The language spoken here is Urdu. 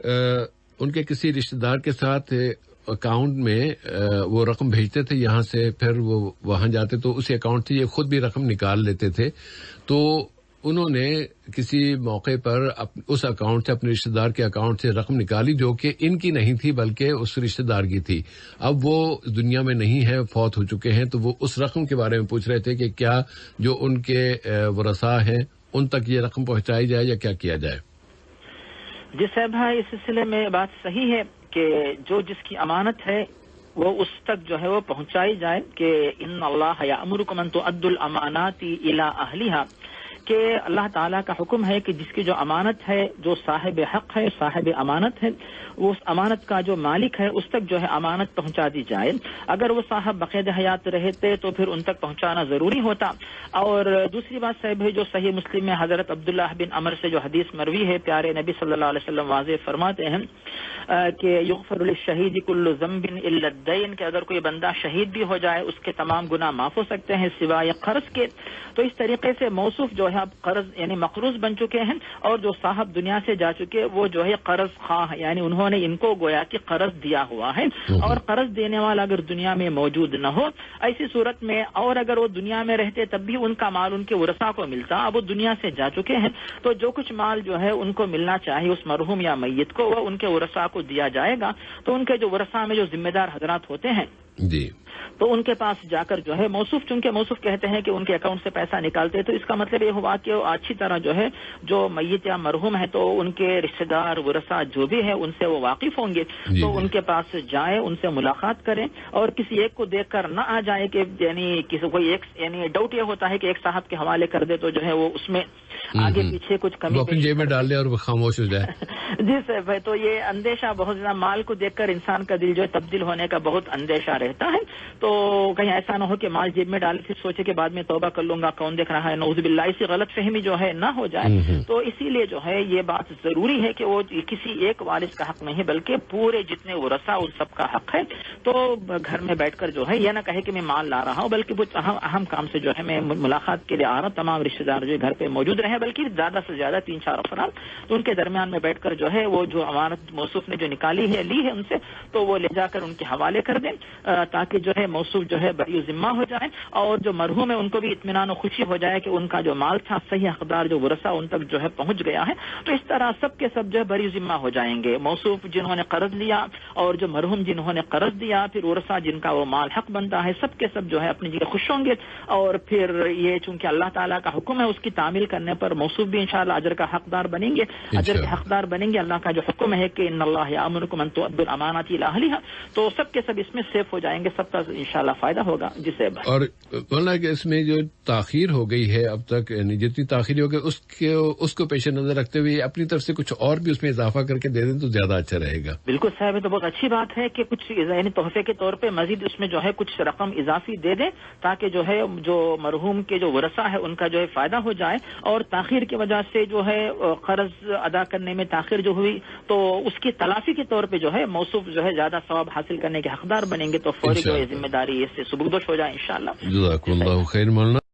ان کے کسی رشتہ دار کے ساتھ اکاؤنٹ میں وہ رقم بھیجتے تھے یہاں سے، پھر وہ وہاں جاتے تو اسی اکاؤنٹ سے یہ خود بھی رقم نکال لیتے تھے. تو انہوں نے کسی موقع پر اس اکاؤنٹ سے، اپنے رشتہ دار کے اکاؤنٹ سے رقم نکالی جو کہ ان کی نہیں تھی بلکہ اس رشتہ دار کی تھی. اب وہ دنیا میں نہیں ہے، فوت ہو چکے ہیں، تو وہ اس رقم کے بارے میں پوچھ رہے تھے کہ کیا جو ان کے ورثاء ہیں ان تک یہ رقم پہنچائی جائے یا کیا جائے. جی صاحب، اس سلسلے میں بات صحیح ہے کہ جو جس کی امانت ہے وہ اس تک جو ہے وہ پہنچائی جائے، کہ ان اللہ یأمرکم ان تؤدوا الامانات الی اہلھا، کہ اللہ تعالیٰ کا حکم ہے کہ جس کی جو امانت ہے، جو صاحب حق ہے، صاحب امانت ہے، وہ اس امانت کا جو مالک ہے اس تک جو ہے امانت پہنچا دی جائے. اگر وہ صاحب بقید حیات رہتے تو پھر ان تک پہنچانا ضروری ہوتا. اور دوسری بات صاحب ہے جو صحیح مسلم میں حضرت عبداللہ بن عمر سے جو حدیث مروی ہے، پیارے نبی صلی اللہ علیہ وسلم واضح فرماتے ہیں کہ یغفر للشہید کل ذنب الا الدین، کہ اگر کوئی بندہ شہید بھی ہو جائے اس کے تمام گناہ معاف ہو سکتے ہیں سوائے قرض کے. تو اس طریقے سے موصوف جو ہے اب قرض یعنی مقروض بن چکے ہیں، اور جو صاحب دنیا سے جا چکے وہ جو ہے قرض خواہ، یعنی انہوں نے ان کو گویا کہ قرض دیا ہوا ہے. اور قرض دینے والا اگر دنیا میں موجود نہ ہو، ایسی صورت میں، اور اگر وہ دنیا میں رہتے تب بھی ان کا مال ان کے ورثاء کو ملتا. اب وہ دنیا سے جا چکے ہیں تو جو کچھ مال جو ہے ان کو ملنا چاہیے اس مرحوم یا میت کو، وہ ان کے ورثاء کو دیا جائے گا. تو ان کے جو ورثاء میں جو ذمہ دار حضرات ہوتے ہیں جی، تو ان کے پاس جا کر جو ہے موصوف، چونکہ موصوف کہتے ہیں کہ ان کے اکاؤنٹ سے پیسہ نکالتے، تو اس کا مطلب یہ ہوا کہ وہ اچھی طرح جو ہے جو میت یا مرحوم ہے تو ان کے رشتہ دار ورثاء جو بھی ہے ان سے وہ واقف ہوں گے. تو ان کے پاس جائیں، ان سے ملاقات کریں، اور کسی ایک کو دیکھ کر نہ آ جائے کہ یعنی کسی کوئی ایک، یعنی ڈاؤٹ یہ ہوتا ہے کہ ایک صاحب کے حوالے کر دے تو جو ہے وہ اس میں آگے پیچھے کچھ کمی اپنی جیب میں ڈال دے اور وہ خاموش ہو جائے. جی سر بھائی، تو یہ اندیشہ بہت زیادہ، مال کو دیکھ کر انسان کا دل جو ہے تبدیل ہونے کا بہت اندیشہ رہتا ہے. تو کہیں ایسا نہ ہو کہ مال جیب میں ڈال پھر سوچے کہ بعد میں توبہ کر لوں گا، کون دیکھ رہا ہے، نعوذ باللہ، اسی غلط فہمی جو ہے نہ ہو جائے. تو اسی لیے جو ہے یہ بات ضروری ہے کہ وہ کسی ایک وارث کا حق نہیں بلکہ پورے جتنے ورثاء ان سب کا حق ہے. تو گھر میں بیٹھ کر جو ہے یہ نہ کہے کہ میں مال لا رہا ہوں، بلکہ کچھ اہم کام سے جو ہے میں ملاقات کے لیے آ رہا ہوں، تمام رشتے دار جو گھر پہ موجود رہے، بلکہ زیادہ سے زیادہ 3-4 افراد، تو ان کے درمیان میں بیٹھ کر جو ہے وہ جو امانت موصوف نے جو نکالی ہے، لی ہے ان سے، تو وہ لے جا کر ان کے حوالے کر دیں، تاکہ جو ہے موصوف جو ہے بری ذمہ ہو جائے، اور جو مرحوم ہے ان کو بھی اطمینان و خوشی ہو جائے کہ ان کا جو مال تھا صحیح حقدار جو ورثہ ان تک جو ہے پہنچ گیا ہے. تو اس طرح سب کے سب جو ہے بری ذمہ ہو جائیں گے، موصوف جنہوں نے قرض لیا اور جو مرحوم جنہوں نے قرض دیا، پھر ورثہ جن کا وہ مال حق بنتا ہے، سب کے سب جو ہے اپنی جگہ خوش ہوں گے. اور پھر یہ چونکہ اللہ تعالیٰ کا حکم ہے اس کی تعمیل کرنے پر موصوف بھی انشاءاللہ اجر کا حقدار بنیں گے، اجر کے حقدار بنیں گے. اللہ کا جو حکم ہے کہ ان اللہ یأمرکم ان تؤدوا الامانات الی اہلھا، تو سب کے سب اس میں سیف ہو جائیں گے، سب کا انشاءاللہ فائدہ ہوگا. جس سے اور مولانا کہ اس میں جو تاخیر ہو گئی ہے اب تک، یعنی جتنی تاخیر ہو گئی اس کو پیش نظر رکھتے ہوئے اپنی طرف سے کچھ اور بھی اس میں اضافہ کر کے دے دیں تو زیادہ اچھا رہے گا. بالکل صاحب، تو بہت اچھی بات ہے کہ کچھ یعنی تحفے کے طور پہ مزید اس میں جو ہے کچھ رقم اضافی دے دیں، تاکہ جو ہے جو مرحوم کے جو ورثاء ہے ان کا جو ہے فائدہ ہو جائے. اور تاخیر کی وجہ سے جو ہے قرض ادا کرنے میں تاخیر جو ہوئی تو اس کی تلافی کے طور پہ جو ہے موصوف جو ہے زیادہ ثواب حاصل کرنے کے حقدار بنیں گے. تو فوری جو ہے ذمہ داری اس سے سبکدوش ہو جائے انشاءاللہ. جزاک اللہ خیر مولانا.